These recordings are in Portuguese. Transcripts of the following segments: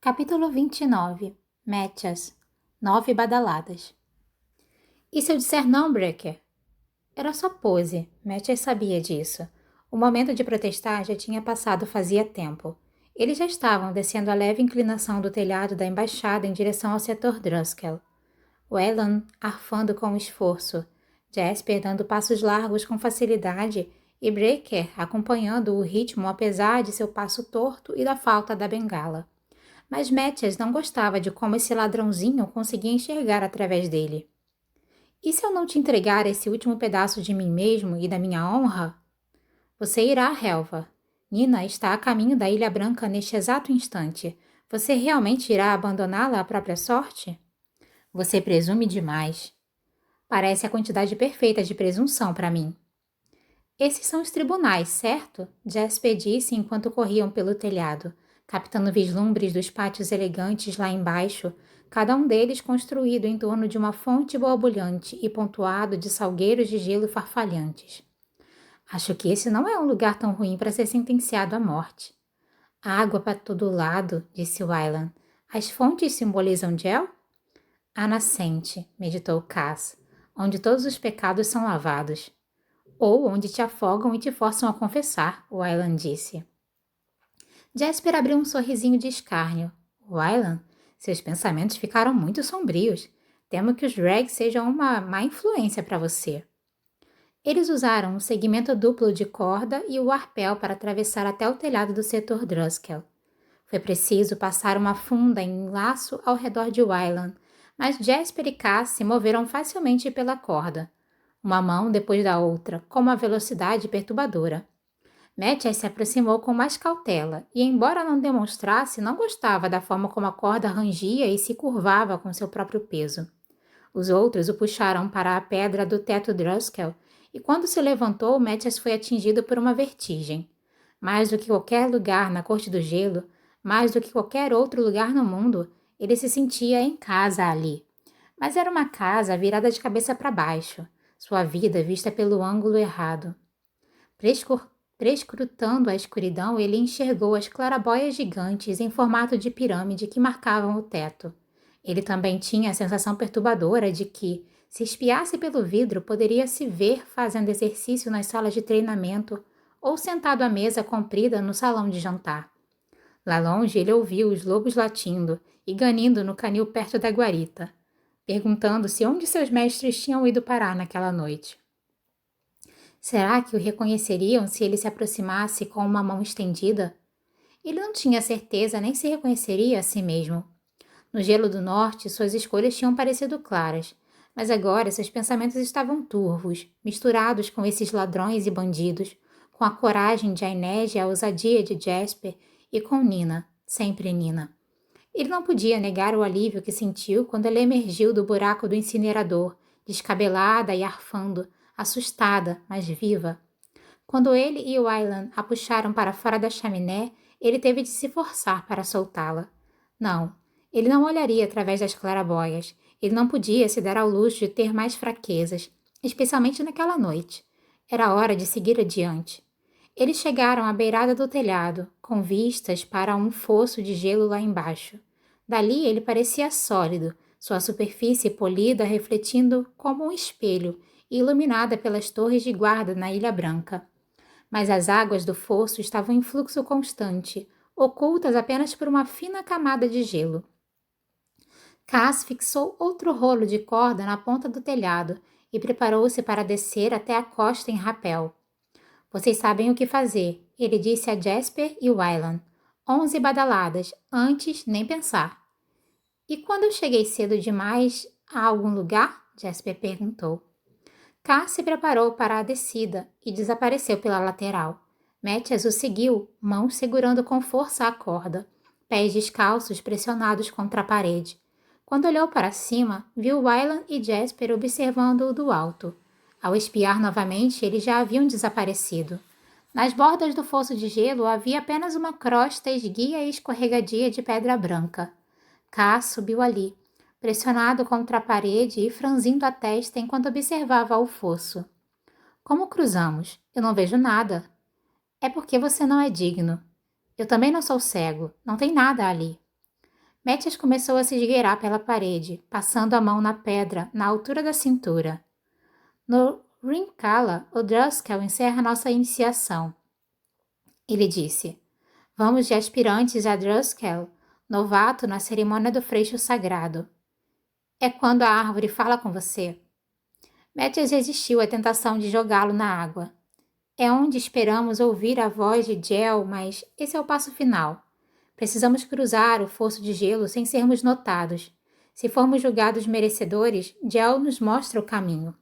Capítulo 29. Matches. 9 badaladas. E se eu disser não, Breaker? Era só pose, Matches sabia disso. O momento de protestar já tinha passado fazia tempo. Eles já estavam descendo a leve inclinação do telhado da embaixada em direção ao setor Druskell. Wayland arfando com esforço, Jasper dando passos largos com facilidade e Breaker acompanhando o ritmo apesar de seu passo torto e da falta da bengala. Mas Mathias não gostava de como esse ladrãozinho conseguia enxergar através dele. E se eu não te entregar esse último pedaço de mim mesmo e da minha honra? Você irá à relva. Nina está a caminho da Ilha Branca neste exato instante. Você realmente irá abandoná-la à própria sorte? Você presume demais. Parece a quantidade perfeita de presunção para mim. Esses são os tribunais, certo? Jasper disse enquanto corriam pelo telhado, captando vislumbres dos pátios elegantes lá embaixo, cada um deles construído em torno de uma fonte borbulhante e pontuado de salgueiros de gelo farfalhantes. Acho que esse não é um lugar tão ruim para ser sentenciado à morte. Água para todo lado, disse Wylan. As fontes simbolizam gel? A nascente, meditou Cass, onde todos os pecados são lavados. Ou onde te afogam e te forçam a confessar, Wylan disse. Jasper abriu um sorrisinho de escárnio. Wylan, seus pensamentos ficaram muito sombrios. Temo que os Dregs sejam uma má influência para você. Eles usaram um segmento duplo de corda e o arpel para atravessar até o telhado do setor Druskell. Foi preciso passar uma funda em laço ao redor de Wylan, mas Jasper e Cass se moveram facilmente pela corda, uma mão depois da outra, com uma velocidade perturbadora. Mathias se aproximou com mais cautela e, embora não demonstrasse, não gostava da forma como a corda rangia e se curvava com seu próprio peso. Os outros o puxaram para a pedra do teto Druskell e, quando se levantou, Mathias foi atingido por uma vertigem. Mais do que qualquer lugar na Corte do Gelo, mais do que qualquer outro lugar no mundo, ele se sentia em casa ali. Mas era uma casa virada de cabeça para baixo, sua vida vista pelo ângulo errado. Prescrutando a escuridão, ele enxergou as clarabóias gigantes em formato de pirâmide que marcavam o teto. Ele também tinha a sensação perturbadora de que, se espiasse pelo vidro, poderia se ver fazendo exercício nas salas de treinamento ou sentado à mesa comprida no salão de jantar. Lá longe, ele ouviu os lobos latindo e ganindo no canil perto da guarita, perguntando-se onde seus mestres tinham ido parar naquela noite. Será que o reconheceriam se ele se aproximasse com uma mão estendida? Ele não tinha certeza nem se reconheceria a si mesmo. No gelo do norte, suas escolhas tinham parecido claras, mas agora seus pensamentos estavam turvos, misturados com esses ladrões e bandidos, com a coragem de Inês e a ousadia de Jasper e com Nina, sempre Nina. Ele não podia negar o alívio que sentiu quando ela emergiu do buraco do incinerador, descabelada e arfando, assustada, mas viva. Quando ele e Wylan a puxaram para fora da chaminé, ele teve de se forçar para soltá-la. Não, ele não olharia através das clarabóias. Ele não podia se dar ao luxo de ter mais fraquezas, especialmente naquela noite. Era hora de seguir adiante. Eles chegaram à beirada do telhado, com vistas para um fosso de gelo lá embaixo. Dali ele parecia sólido, sua superfície polida refletindo como um espelho e iluminada pelas torres de guarda na Ilha Branca. Mas as águas do fosso estavam em fluxo constante, ocultas apenas por uma fina camada de gelo. Cass fixou outro rolo de corda na ponta do telhado e preparou-se para descer até a costa em rapel. Vocês sabem o que fazer, ele disse a Jasper e Wylan. 11 badaladas, antes nem pensar. E quando eu cheguei cedo demais a algum lugar? Jasper perguntou. Cass se preparou para a descida e desapareceu pela lateral. Mathias o seguiu, mãos segurando com força a corda, pés descalços pressionados contra a parede. Quando olhou para cima, viu Wylan e Jasper observando-o do alto. Ao espiar novamente, eles já haviam desaparecido. Nas bordas do fosso de gelo havia apenas uma crosta esguia e escorregadia de pedra branca. Cass subiu ali, pressionado contra a parede e franzindo a testa enquanto observava o fosso. Como cruzamos? Eu não vejo nada. É porque você não é digno. Eu também não sou cego. Não tem nada ali. Mathias começou a se esgueirar pela parede, passando a mão na pedra, na altura da cintura. No Rincala, o Driscoll encerra nossa iniciação. Ele disse, vamos de aspirantes a Driscoll, novato na cerimônia do freixo sagrado. É quando a árvore fala com você. Mathias resistiu à tentação de jogá-lo na água. É onde esperamos ouvir a voz de Gel, mas esse é o passo final. Precisamos cruzar o fosso de gelo sem sermos notados. Se formos julgados merecedores, Gel nos mostra o caminho.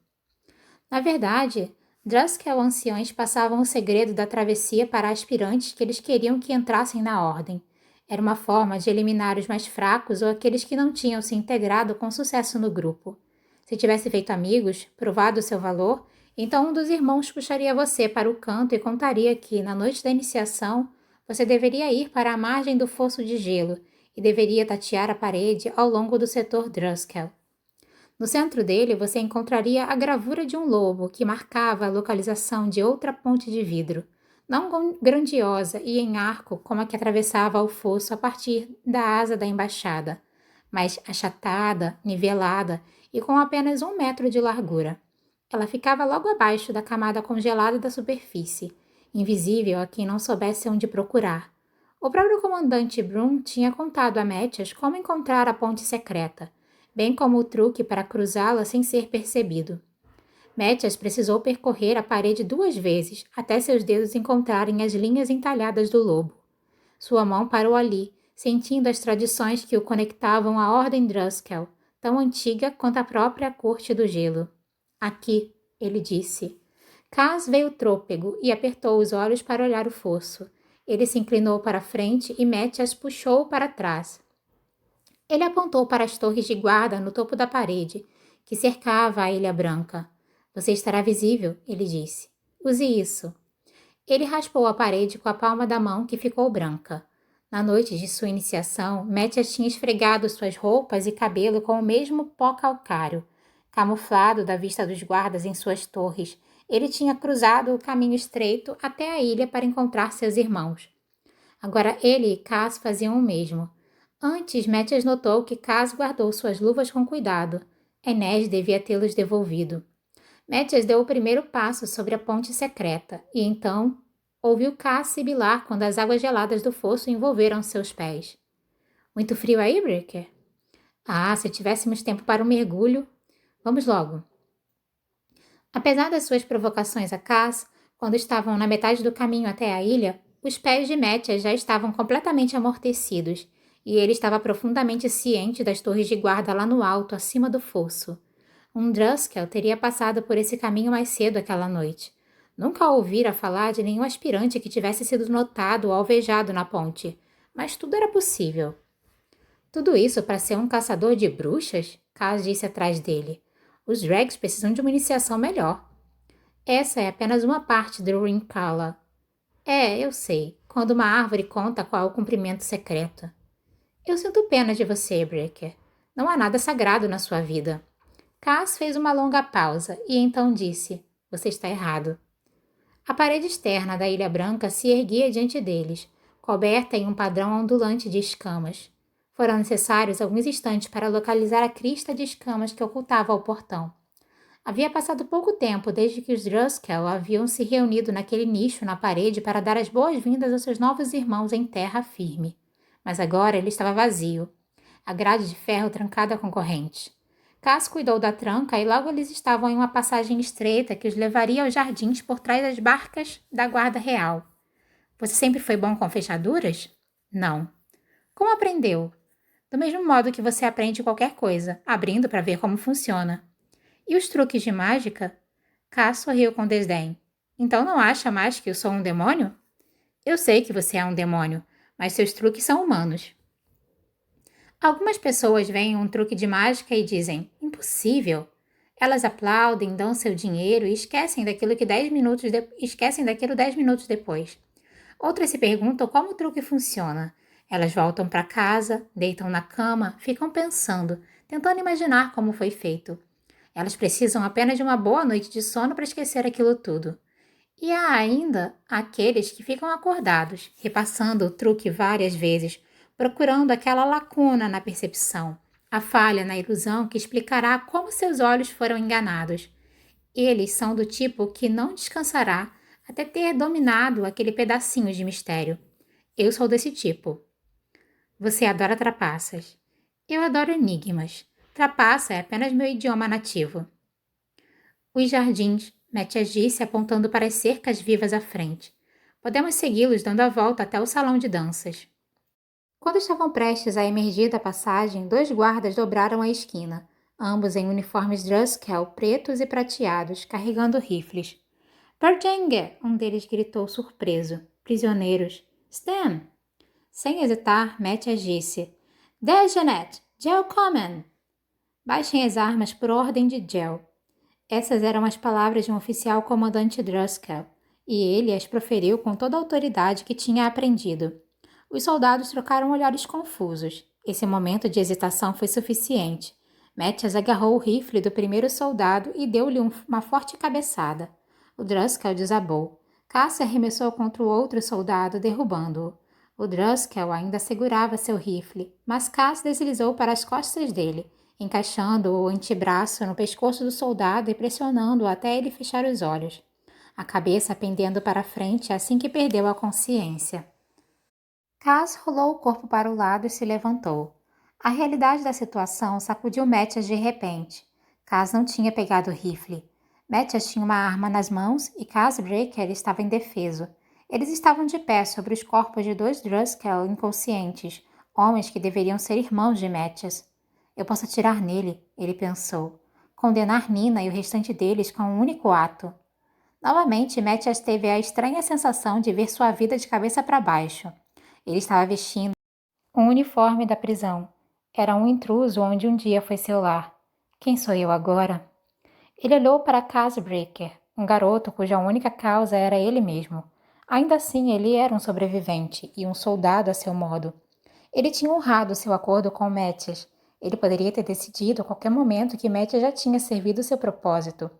Na verdade, Driscoll anciães passavam o segredo da travessia para aspirantes que eles queriam que entrassem na ordem. Era uma forma de eliminar os mais fracos ou aqueles que não tinham se integrado com sucesso no grupo. Se tivesse feito amigos, provado seu valor, então um dos irmãos puxaria você para o canto e contaria que, na noite da iniciação, você deveria ir para a margem do fosso de gelo e deveria tatear a parede ao longo do setor Driscoll. No centro dele, você encontraria a gravura de um lobo que marcava a localização de outra ponte de vidro, não grandiosa e em arco como a que atravessava o fosso a partir da asa da embaixada, mas achatada, nivelada e com apenas 1 metro de largura. Ela ficava logo abaixo da camada congelada da superfície, invisível a quem não soubesse onde procurar. O próprio comandante Brum tinha contado a Mathias como encontrar a ponte secreta, bem como o truque para cruzá-la sem ser percebido. Mathias precisou percorrer a parede 2 vezes até seus dedos encontrarem as linhas entalhadas do lobo. Sua mão parou ali, sentindo as tradições que o conectavam à Ordem Driscoll, tão antiga quanto a própria Corte do Gelo. Aqui, ele disse. Cass veio trôpego e apertou os olhos para olhar o fosso. Ele se inclinou para a frente e Mathias puxou-o para trás. Ele apontou para as torres de guarda no topo da parede, que cercava a Ilha Branca. Você estará visível, ele disse. Use isso. Ele raspou a parede com a palma da mão que ficou branca. Na noite de sua iniciação, Mathias tinha esfregado suas roupas e cabelo com o mesmo pó calcário. Camuflado da vista dos guardas em suas torres, ele tinha cruzado o caminho estreito até a ilha para encontrar seus irmãos. Agora ele e Cass faziam o mesmo. Antes, Mathias notou que Cass guardou suas luvas com cuidado. Enes devia tê-los devolvido. Mathias deu o primeiro passo sobre a ponte secreta, e então ouviu Cass sibilar quando as águas geladas do fosso envolveram seus pés. Muito frio aí, Breaker? Ah, se tivéssemos tempo para um mergulho. Vamos logo. Apesar das suas provocações a Cass, quando estavam na metade do caminho até a ilha, os pés de Mathias já estavam completamente amortecidos, e ele estava profundamente ciente das torres de guarda lá no alto, acima do fosso. Um Driscoll teria passado por esse caminho mais cedo aquela noite. Nunca ouvira falar de nenhum aspirante que tivesse sido notado ou alvejado na ponte, mas tudo era possível. Tudo isso para ser um caçador de bruxas? Cass disse atrás dele. Os Dregs precisam de uma iniciação melhor. Essa é apenas uma parte do Rincala. Eu sei, quando uma árvore conta qual é o cumprimento secreto. Eu sinto pena de você, Breaker. Não há nada sagrado na sua vida. Cass fez uma longa pausa e então disse, você está errado. A parede externa da Ilha Branca se erguia diante deles, coberta em um padrão ondulante de escamas. Foram necessários alguns instantes para localizar a crista de escamas que ocultava o portão. Havia passado pouco tempo desde que os Driscoll haviam se reunido naquele nicho na parede para dar as boas-vindas aos seus novos irmãos em terra firme. Mas agora ele estava vazio, a grade de ferro trancada com corrente. Cass cuidou da tranca e logo eles estavam em uma passagem estreita que os levaria aos jardins por trás das barcas da guarda real. Você sempre foi bom com fechaduras? Não. Como aprendeu? Do mesmo modo que você aprende qualquer coisa, abrindo para ver como funciona. E os truques de mágica? Cass sorriu com desdém. Então não acha mais que eu sou um demônio? Eu sei que você é um demônio, mas seus truques são humanos. Algumas pessoas veem um truque de mágica e dizem, impossível. Elas aplaudem, dão seu dinheiro e esquecem daquilo 10 minutos depois. Outras se perguntam como o truque funciona. Elas voltam para casa, deitam na cama, ficam pensando, tentando imaginar como foi feito. Elas precisam apenas de uma boa noite de sono para esquecer aquilo tudo. E há ainda aqueles que ficam acordados, repassando o truque várias vezes, procurando aquela lacuna na percepção, a falha na ilusão que explicará como seus olhos foram enganados. Eles são do tipo que não descansará até ter dominado aquele pedacinho de mistério. Eu sou desse tipo. Você adora trapaças. Eu adoro enigmas. Trapaça é apenas meu idioma nativo. Os jardins, Mathias disse apontando para as cercas vivas à frente. Podemos segui-los dando a volta até o salão de danças. Quando estavam prestes a emergir da passagem, 2 guardas dobraram a esquina, ambos em uniformes Druskel pretos e prateados, carregando rifles. Perjenge! Um deles gritou surpreso. Prisioneiros. Stan! Sem hesitar, Mathias disse. Dejanet! Gel Common! Baixem as armas por ordem de Gel. Essas eram as palavras de um oficial comandante Druskel, e ele as proferiu com toda a autoridade que tinha aprendido. Os soldados trocaram olhares confusos. Esse momento de hesitação foi suficiente. Mathias agarrou o rifle do primeiro soldado e deu-lhe uma forte cabeçada. O Druskel desabou. Cass arremessou contra o outro soldado, derrubando-o. O Druskel ainda segurava seu rifle, mas Cass deslizou para as costas dele, encaixando o antebraço no pescoço do soldado e pressionando-o até ele fechar os olhos, a cabeça pendendo para frente assim que perdeu a consciência. Cass rolou o corpo para o lado e se levantou. A realidade da situação sacudiu Mathias de repente. Cass não tinha pegado o rifle. Mathias tinha uma arma nas mãos e Cass Breaker estava indefeso. Eles estavam de pé sobre os corpos de 2 Druskel inconscientes, homens que deveriam ser irmãos de Mathias. Eu posso atirar nele, ele pensou. Condenar Nina e o restante deles com um único ato. Novamente, Mathias teve a estranha sensação de ver sua vida de cabeça para baixo. Ele estava vestindo um uniforme da prisão. Era um intruso onde um dia foi seu lar. Quem sou eu agora? Ele olhou para Cass Breaker, um garoto cuja única causa era ele mesmo. Ainda assim, ele era um sobrevivente e um soldado a seu modo. Ele tinha honrado seu acordo com Mathias. Ele poderia ter decidido a qualquer momento que Mathias já tinha servido seu propósito.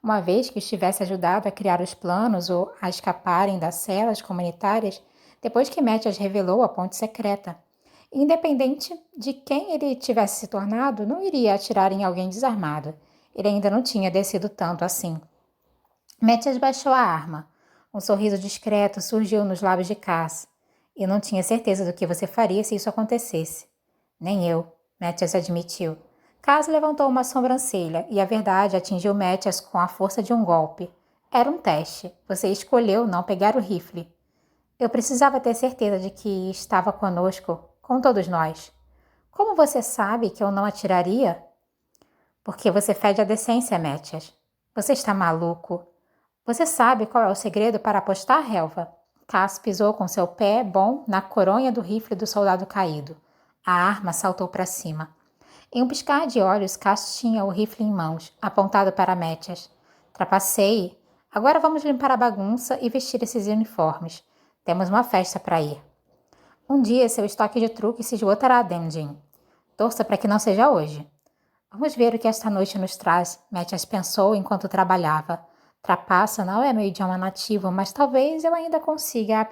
Uma vez que estivesse ajudado a criar os planos ou a escaparem das celas comunitárias, depois que Mathias revelou a ponte secreta. Independente de quem ele tivesse se tornado, não iria atirar em alguém desarmado. Ele ainda não tinha descido tanto assim. Mathias baixou a arma. Um sorriso discreto surgiu nos lábios de Cass. Eu não tinha certeza do que você faria se isso acontecesse. Nem eu, Mathias admitiu. Cass levantou uma sobrancelha e a verdade atingiu Mathias com a força de um golpe. Era um teste. Você escolheu não pegar o rifle. Eu precisava ter certeza de que estava conosco, com todos nós. Como você sabe que eu não atiraria? Porque você fede a decência, Mathias. Você está maluco. Você sabe qual é o segredo para apostar, Helva? Cass pisou com seu pé bom na coronha do rifle do soldado caído. A arma saltou para cima. Em um piscar de olhos, Cass tinha o rifle em mãos, apontado para Mathias. Trapacei. Agora vamos limpar a bagunça e vestir esses uniformes. Temos uma festa para ir. Um dia seu estoque de truque se esgotará, Demjin. Torça para que não seja hoje. Vamos ver o que esta noite nos traz, Mathias pensou enquanto trabalhava. Trapaça não é meu idioma nativo, mas talvez eu ainda consiga